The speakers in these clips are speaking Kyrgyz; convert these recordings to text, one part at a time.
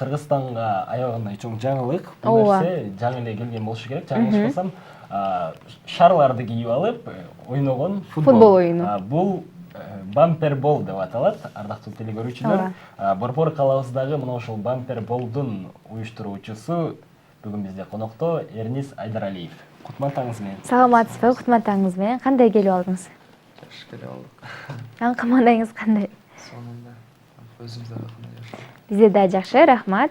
Кыргызстанга аягында чоң жаңылык. Бул нерсе жаңы эле келген болушу керек. Жаңылышпасам, шарларды кийип алып ойногон футбол оюну. Бул бампер бол деп аталат, ардактуу телекөрүүчүлөр. Борбор калабыздагы мына ошол бампер болдун уюштуруучусу бүгүн бизде конокто Эрнис Айдаралиев. Кутман-таңыңыз менен. Саламатсызбы? Кутман-таңыңыз менен. Кандай келип алдыңыз? Жакшы келип алдык. Командаңыз кандай? Сонунда. Өзүңүздөр кандай жашайсыздар? Бизде да жакшы, рахмат.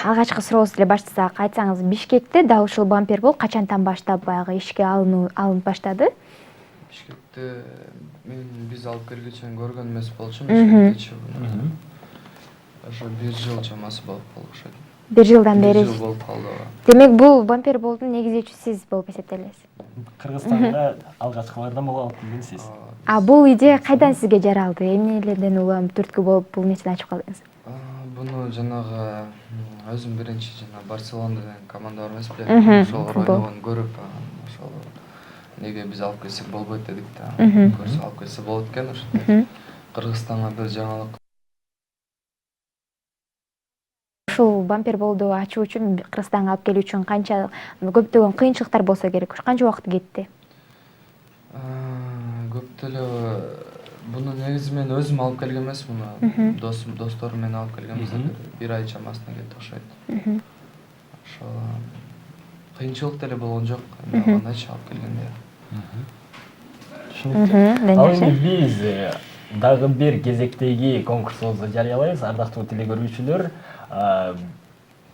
Алгачкы сурообузду эле баштасак, айтсаңыз, Бишкекте дал ушул бампер бол качантан баштап баягы ишке алынып баштады? Бишкекте биз алып келгенче көргөн эмес болчумун Бишкектечи. Ошо 1 жыл чамасы болуп калды окшойт. 1 жылдан бери. 1 жыл болуп калды. Демек, бул бампер болдун негизечиси сиз болуп эсептелесиз. Кыргызстанга алгачкылардан болуп алып келгенсиз. Бул идея кайдан сизге жаралды? Эмнелерден улам түрткү болуп бул нерсени ачып калдыңыз? Буну жанагы өзүм биринчи жана Барселона деген команда бар эмеспи? Ошол ойногон көрүп, ошол неге биз алып келсек болбойт дедик да. Көрсө алып келсе болот экен ошо. Кыргызстанга бир жаңылык. Ушул бампер болду ачуу үчүн, Кыргызстанга алып келүү үчүн канча көптөгөн кыйынчылыктар болсо керек. Канча убакыт кетти? Көп деле буну негизи мен өзүм алып келген эмесмин. Досторум менен алып келгенбиз. 1 ай чамасына кетти окшойт. Ошо кыйынчылык деле болгон жок. Кандайчы алып келгенде. Түшүнүктүү. Ал эми биз дагы бир кезектеги конкурсубузду жарыялайбыз, ардактуу телекөрүүчүлөр.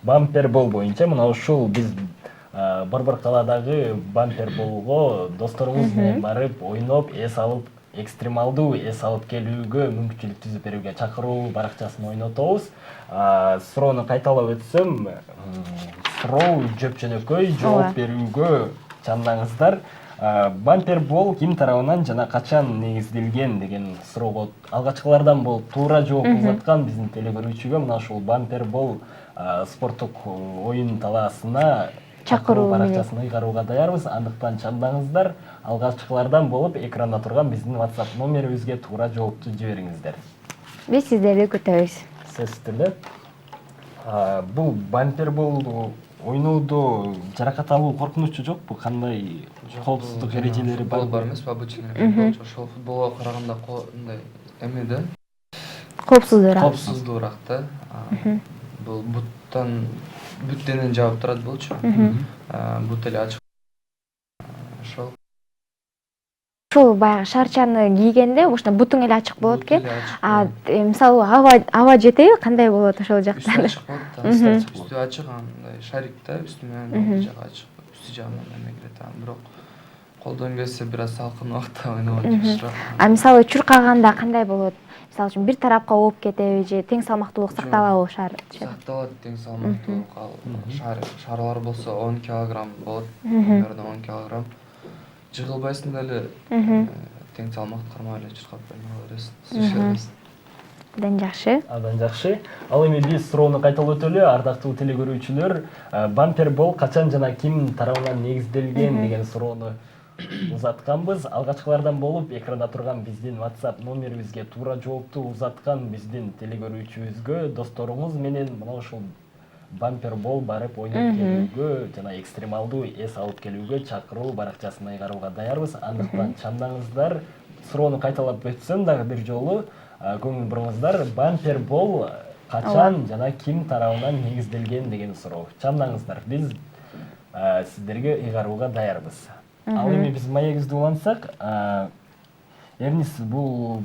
Бампер бол боюнча мына ушул биз Борбор калаадагы бампер болго досторуңуз менен барып, ойноп, эс алып, экстремалдуу эс алып келүүгө мүмкүнчүлүк түзүп берүүгө чакыруу баракчасын ойнотобуз. Суроону кайталап өтсөм, суроо жөп-жөнөкөй, жооп берүүгө чамдаңыздар. Бампер бол ким тарабынан жана качан негизделген деген суроого алгачкылардан болуп туура жооп узаткан биздин телекөрүүчүгө мына ушул бампер бол спорттук оюн талаасына чакыруу баракчасын ыйгарууга даярбыз. Андыктан чамдаңыздар, алгачкылардан болуп экранда турган биздин WhatsApp номерибизге туура жоопту жибериңиздер. Биз сиздерди күтөбүз. Сөзсүз түрдө. Бул бампер болду ойноодо жаракат алуу коркунучу жокпу? Кандай коопсуздук эрежелери бар? Бар эмеспи? Обычный ошол футболго караганда мындай эме да. Коопсуздуураак да. Бул бүт денени жаап турат болчу. Бут эле ачык. Ошол баягы шарчаны кийгенде ошондо бутуң эле ачык болот экен. Мисалы аба жетеби? Кандай болот ошол жакта? Ачык болот. Үстү ачык, андай шарик да, үстү менен жагы ачык. Үстү жагынан эме кирет. Бирок колдон келсе бир аз салкын убакта ойногон жакшыраак. Мисалы чуркаганда кандай болот? Мисалы үчүн бир тарапка ооп кетеби же тең салмактуулук сакталабы шар? Сакталат тең салмактуулук. Шарлар болсо 10 килограмм болот. Примерно 10 килограмм. Жыгылбайсың деле тең салмакты кармап эле чуркап ойноо бересиң. Абдан жакшы. Абдан жакшы. Ал эми биз суроону кайталап өтөлү, ардактуу телекөрүүчүлөр. Бампер бол качан жана ким тарабынан негизделген деген суроону узатканбыз. Алгачкылардан болуп экранда турган биздин WhatsApp номерибизге туура жоопту узаткан биздин телекөрүүчүбүзгө досторуңуз менен мына ушул бампер бол барып ойноп келүүгө жана экстремалдуу эс алып келүүгө чакыруу баракчасын ыйгарууга даярбыз. Андыктан чамдаңыздар, суроону кайталап өтсөм дагы бир жолу көңүл буруңуздар. Бампер бол качан жана ким тарабынан негизделген деген суроо. Чамдаңыздар, биз сиздерге ыйгарууга даярбыз. Ал эми биз маегибизди улантсак, Эрнис, бул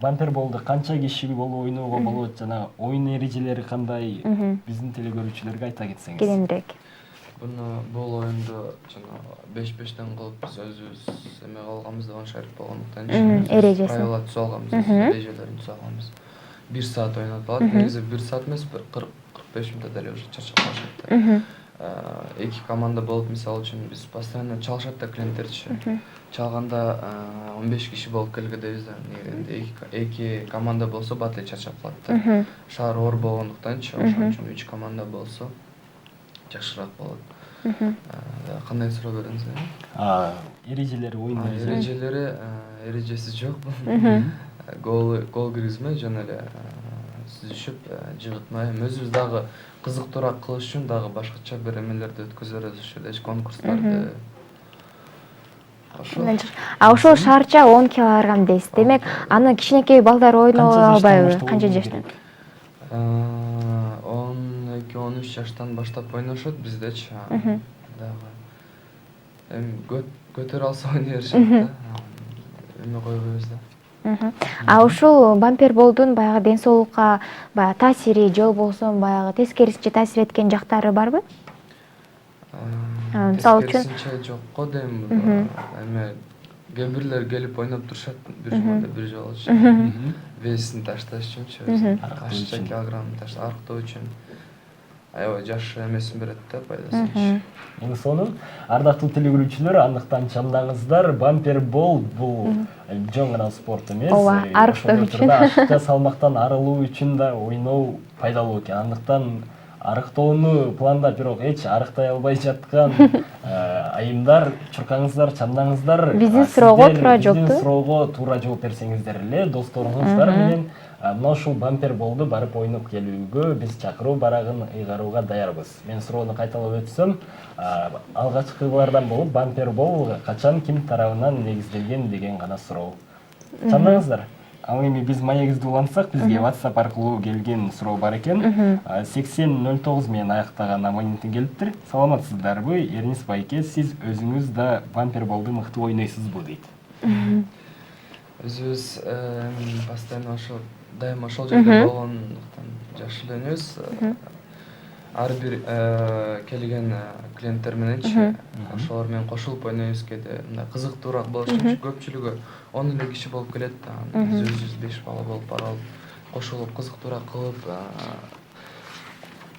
бампер болду канча киши болуп ойноого болот жана оюн эрежелери кандай? Биздин телекөрүүчүлөргө айта кетсеңиз. Кененирээк. Бул оюнду жана 5-5тен кылып биз өзүбүз эме кылганбыз да, оншарик болгондуктан эрежеси. Правила түзүп алганбыз, эрежелерин түзүп алганбыз. 1 саат ойнотулат. Негизи 1 саат эмес, 40-45 минутта деле уже чарчап калышат. Эки команда болуп, мисалы үчүн биз постоянно чалышат да клиенттерчи. Чалганда 15 киши болуп келгедебиз да. Эки команда болсо бат эле чарчап калат да. Шаар оор болгондуктанчы, ошон үчүн 3 команда болсо жакшыраак болот. Кандай суроо бердиңиз? Эрежелери, оюн эрежеси жок. Гол киргизме жана эле түзүшүп жыгытмай эми өзүбүз дагы кызыктуураак кылыш үчүн дагы башкача бир эмелерди өткөзөбүз ушул жерде конкурстарды. Ошо. Ошол шарча 10 килограмм дейсиз. Демек, аны кичинекей балдар ойноп албайбы? Канча жаштан? 12-13 жаштан баштап ойношот биздечи. Дагы эми көтөрө алса ойной беришет да. Эме койбойбуз да. Ушул бамперболдун баягы ден соолукка баягы таасири же болбосо баягы тескерисинче таасир эткен жактары барбы? Мисалы үчүн Тескерисинче жок го дейм. Эми кээ бирлер келип ойноп турушат бир жолучу. Весин ташташ үчүнчү, кашча килограмм арыктоо үчүн. Аябай жакшы эмесин берет да, пайдасын. Эми сонун ардактуу телегөрүүчүлөр, андыктан чамдаңыздар, бампербол бул жөн гана спорт эмес. Ооба, арыктоо үчүн. Ашыкча салмактан арылуу үчүн да ойноо пайдалуу экен. Андыктан арыктоону пландап, бирок эч арыктай албай жаткан айымдар, чуркаңыздар, чамдаңыздар. Биздин суроого туура жоопту. Биздин суроого туура жооп берсеңиздер эле, досторуңуздар менен мына ушул бамперболду барып ойноп келүүгө биз чакыруу барагын ыйгарууга даярбыз. Мен суроону кайталап өтсөм, алгачкылардан болуп бампербол качан ким тарабынан негизделген деген гана суроо. Чамдаңыздар. Ал эми биз маегибизди улантсак, бизге WhatsApp аркылуу келген суроо бар экен. 8009 менен аяктаган абоненттен келиптир. Саламатсыздарбы? Эрнис байке, сиз өзүңүз да бамперболду мыкты ойнойсузбу дейт. Өзүбүз постоянно ошол дайыма ошол жерде болгондуктан жакшы эле ойнойбуз. Ар бир келген клиенттер мененчи ошолор менен кошулуп ойнойбуз. Кээде мындай кызыктуураак болуш үчүн көпчүлүгү 10 эле киши болуп келет. Биз өзүбүз 5 бала болуп барып кошулуп кызыктуураак кылып,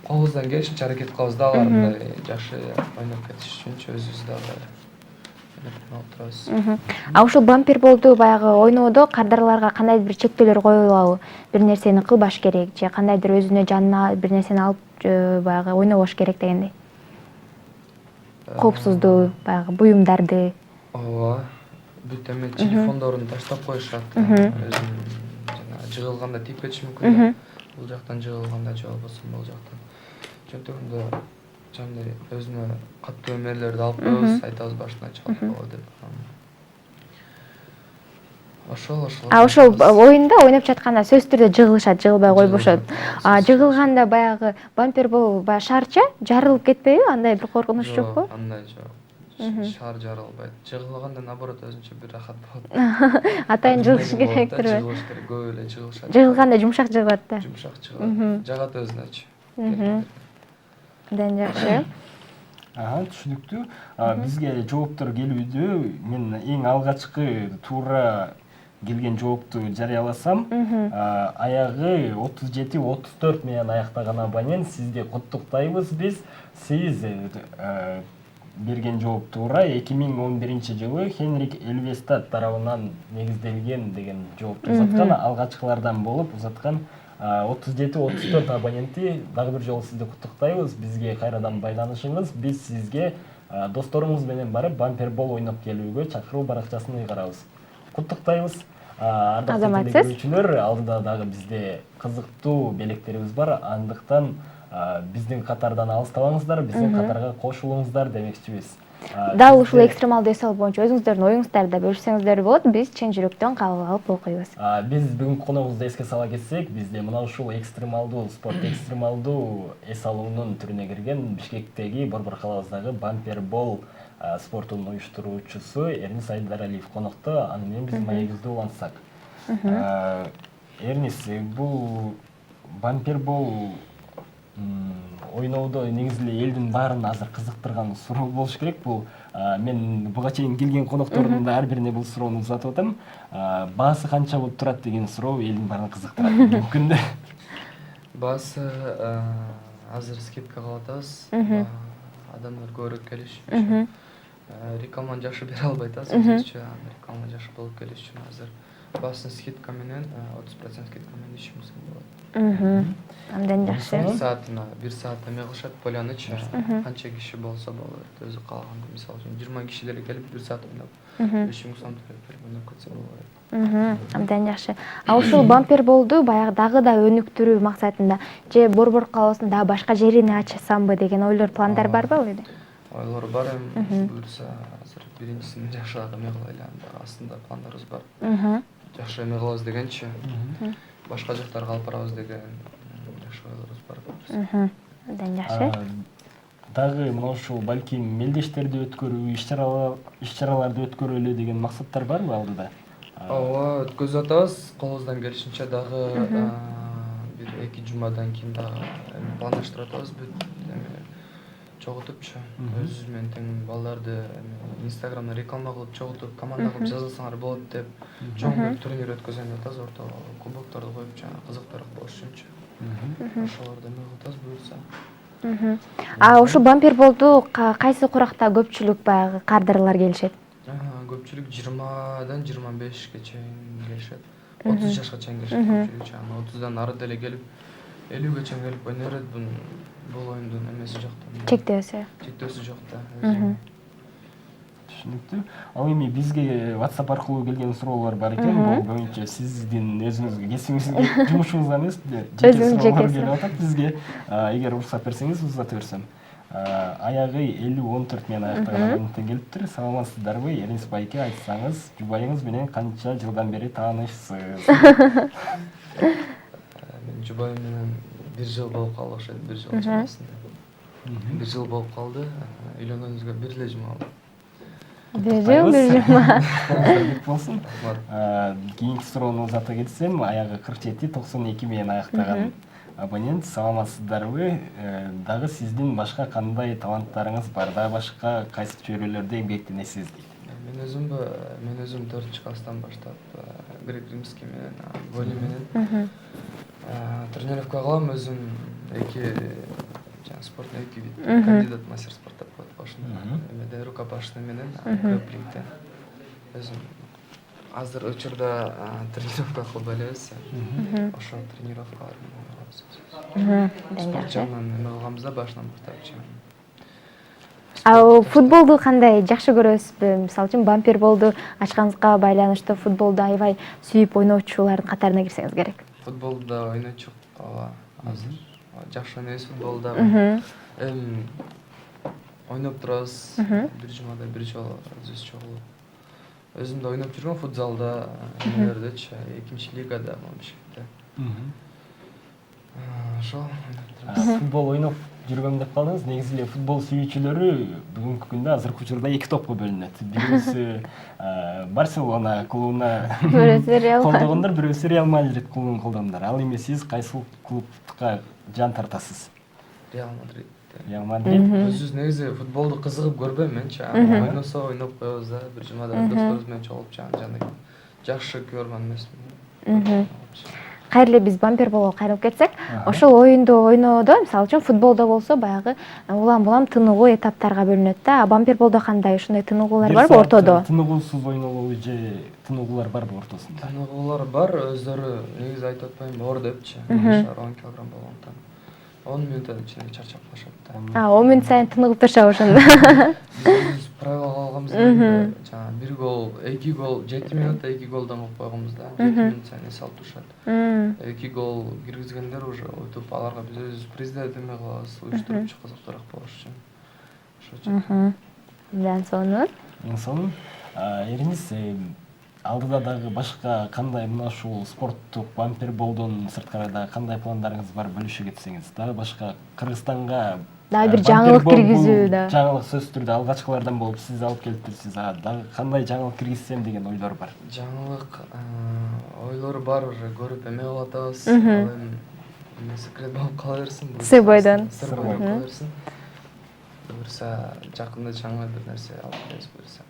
колубуздан келишинче аракет кылабыз да, алар мындай жакшы ойноп кетиш үчүнчү өзүбүз дагы алып турабыз. Ушул бамперболду баягы ойноодо кардарларга кандайдыр бир чектөөлөр коюлабы? Бир нерсени кылбаш керек же кандайдыр өзүнө жанына бир нерсени алып баягы ойнобош керек дегендей. Коопсуздуу баягы буюмдарды. Ооба. Бүт эме телефондорун таштап коюшат. Өзүн жана жыгылганда тийип кетиши мүмкүн да. Бул жактан жыгылганда же болбосо бул жактан. Ошондо жандай өзүнө каттуу эмелерди алып коебуз, айтабыз башына чалкала деп. Ошол. Ошол оюнда ойноп жатканда сөзсүз түрдө жыгылышат, жыгылбай койбошот. Жыгылганда баягы бампербол баягы шарча жарылып кетпейби? Андай бир коркунуч жокпу? Жок, андай жок. Шар жарылбайт. Жыгылганда наоборот өзүнчө бир рахат болот. Атайын жыгылыш керектирби? Жыгылыш керек, көп эле жыгылышат. Жыгылганда жумшак жыгылат да. Жумшак жыгылат. Жагат өзүнөчү. Абдан жакшы. Түшүнүктүү. Бизге жооптор келүүдө мен эң алгачкы туура келген жоопту жарыяласам, аягы 37-34 менен аяктаган абонент, сизди куттуктайбыз биз. Сиз берген жооп туура. 2011-жылы Хенрик Элвестад тарабынан негизделген деген жоопту узаткан, алгачкылардан болуп узаткан 37-34 абоненти. Дагы бир жолу сизди куттуктайбыз. Бизге кайрадан байланышыңыз. Биз сизге досторуңуз менен барып бампербол ойноп келүүгө чакыруу баракчасын ыйгарабыз. Куттуктайбыз. Ардактуу телегөрүүчүлөр, алдыда дагы бизде кызыктуу белектерибиз бар. Андыктан биздин катардан алыстабаңыздар, биздин катарга кошулуңуздар демекчибиз. Дал ушул экстремалдуу эс алуу боюнча өзүңүздөрдүн оюңуздарды бөлүшсөңүздөр болот. Биз чын жүрөктөн кабыл алып окуйбуз. Биз бүгүнкү коногубузду эске сала кетсек, бизде мына ушул экстремалдуу спорт, экстремалдуу эс алуунун түрүнө кирген Бишкектеги борбор калабыздагы бампербол спортунун уюштуруучусу Эрнис Айдаралиев конокто. Аны менен биз маегибизди улантсак. Эрнис, бул бампербол ойноодо негизи эле элдин баарын азыр кызыктырган суроо болуш керек. Бул мен буга чейин келген коноктордун да ар бирине бул суроону узатып атам. Баасы канча болуп турат деген суроо элдин баарын кызыктырат. Мүмкүн да. Баасы азыр скидка кылып атабыз. Адамдар көбүрөөк келиш үчүн. Рекламаны жакшы бере албайт азырчы. Реклама жакшы болуп келиш үчүн азыр баасын скидка менен 30% скидка менен ишибиз болот. Абдан жакшы. Бир саат эме кылышат, поляныч. Канча киши болсо болот. Өзү каалаганда, мисалы үчүн 20 киши деле келип бир саат ойноп, 5000 сом төлөп ойноп кетсе болот. Абдан жакшы. А ушул бампер болду баягы дагы да өнүктүрүү максатында же Борбор калаабыздын дагы башка жерине ачсамбы деген ойлор, пландар барбы эле? Ойлор бар эми, буюрса азыр биринчисин жакшыраак эме кылайлы, анда астында пландарыбыз бар. Жакшы эме кылабыз дегенчи, башка жактарга алып барабыз деген жакшы ойлорубуз бар. Абдан жакшы. Дагы мына ушул балким мелдештерди өткөрүү, иш-чараларды өткөрөлү деген максаттар барбы алдыда? Ооба, өткөзүп атабыз. Колубуздан келишинче дагы бир 2 жумадан кийин дагы пландаштырып атабыз. Бүт чогултупчу, өзүбүз менен тең балдарды Инстаграмда реклама кылып чогултуп, команда кылып жазылсаңар болот деп чоң бир турнир өткөзөм деп атабыз. Орто кубокторду коюп, жана кызыктуураак болуш үчүнчү. Ошолорду эме кылып атабыз буюрса. А ушу бампер болду кайсы куракта көпчүлүк баягы кардырлар келишет? Көпчүлүк 20дан 25ке чейин келишет. 30 жашка чейин келишет көпчүлүк. Жана 30дан ары деле келип, 50ге чейин келип ойной берет. Бул оюндун эмеси жок да. Чектөөсү жок да. Түшүнүктүү. Ал эми бизге WhatsApp аркылуу келген суроолор бар экен. Бул көбүнчө сиздин өзүңүзгө, кесибиңизге, жумушуңузга эмес, жеке суроолор келип атат бизге. Эгер уруксат берсеңиз, узата берсем. Аягы 50-14 менен аяктаган абоненттен келиптир. Саламатсыздарбы? Эринис байке, айтсаңыз, жубайыңыз менен канча жылдан бери таанышсыз? Мен жубайым менен 1 жыл болуп калды окшойт, 1 жыл чамасында. 1 жыл болуп калды. Үйлөнгөнүбүзгө 1 эле жума болду. 1 жыл, 1 жума. Бек болсун. Кийинки суроону узата кетсем, аягы 47-92 менен аяктаган абонент. Саламатсыздарбы? Дагы сиздин башка кандай таланттарыңыз бар? Дагы башка кайсы чөйрөлөрдө эмгектенесиз дейт. Мен өзүм 4-класстан баштап грек-римский менен, воли менен тренировка кылам. Өзүм 2 спорттун 2 вид кандидат мастер спорта коет башында. Эмеде рукопашный менен грэпплингде. Өзүм азыр учурда тренировка кылып элебиз. Ошол тренировкалар менен спорт жагынан эме кылганбыз да башынан баштап. А футболду кандай жакшы көрөсүзбү? Мисалы үчүн бампер болду ачканыңызга байланыштуу футболду аябай сүйүп ойноочулардын катарына кирсеңиз керек. Футболду да ойночук, ооба, азыр жакшы ойнойбуз футболду. Ойноп турабыз. 1 жумада 1 жолу өзүбүз чогулуп. Өзүм да ойноп жүргөм футзалда, эмелердечи, 2-лигада, Момшикте. Ошол Футбол ойноп жүргөм деп калдыңыз. Негизи эле футбол сүйүүчүлөрү бүгүнкү күндө азыркы учурда 2 топко бөлүнөт. Бирөөсү Барселона клубуна колдогондор, бирөөсү Реал Мадрид клубун колдогондор. Ал эми сиз кайсы клубка жан тартасыз? Реал Мадрид. Реал Мадрид. Өзүбүз негизи футболду кызыгып көрбөйм менчи. Ойносо ойноп коебуз да, 1 жумада досторубуз менен чогулуп жана жакшы көргөн эмесмин. Кайра биз бампер болууга кайрылып кетсек, ошол оюнду ойноодо, мисалы үчүн футболдо болсо баягы улам-улам тыныгуу этаптарга бөлүнөт да. А бампер болдо кандай? Ушундай тыныгуулар барбы ортодо? Тыныгуусуз ойнолуу же тыныгуулар барбы ортосунда? Тыныгуулар бар, өздөрү негизи айтып атпайм, оор депчи. 10 килограмм болгондон. 10 мүнөттөн ичинде чарчап калышат да. 10 мүнөт сайын тыныгып турушабы ошондо? Биз правила калганбыз да. Жана 1 гол, 2 гол, 7 мүнөттө 2 голдон кылып койгонбуз да. 7 мүнөт сайын эс алып турушат. 2 гол киргизгендер уже утуп, аларга биз өзүбүз приздать эме кылабыз, уюштурупчу кызыктуураак болуш үчүн. Ошочу. Мындан сонун. Сонун. Эринис, алдыда дагы башка кандай мына ушул спорттук бампер болдон сырткары дагы кандай пландарыңыз бар, бөлүшө кетсеңиз? Дагы башка Кыргызстанга дагы бир жаңылык киргизүү да. Жаңылык сөзсүз түрдө алгачкылардан болуп сиз алып келиптирсиз. Дагы кандай жаңылык киргизсем деген ойлор бар? Жаңылык ойлор бар, уже көрүп эме кылып атабыз. Ал эми секрет болуп кала берсин. Сыр бойдон. Сыр бойдон кала берсин. Буюрса жакында жаңы бир нерсе алып келебиз буюрса.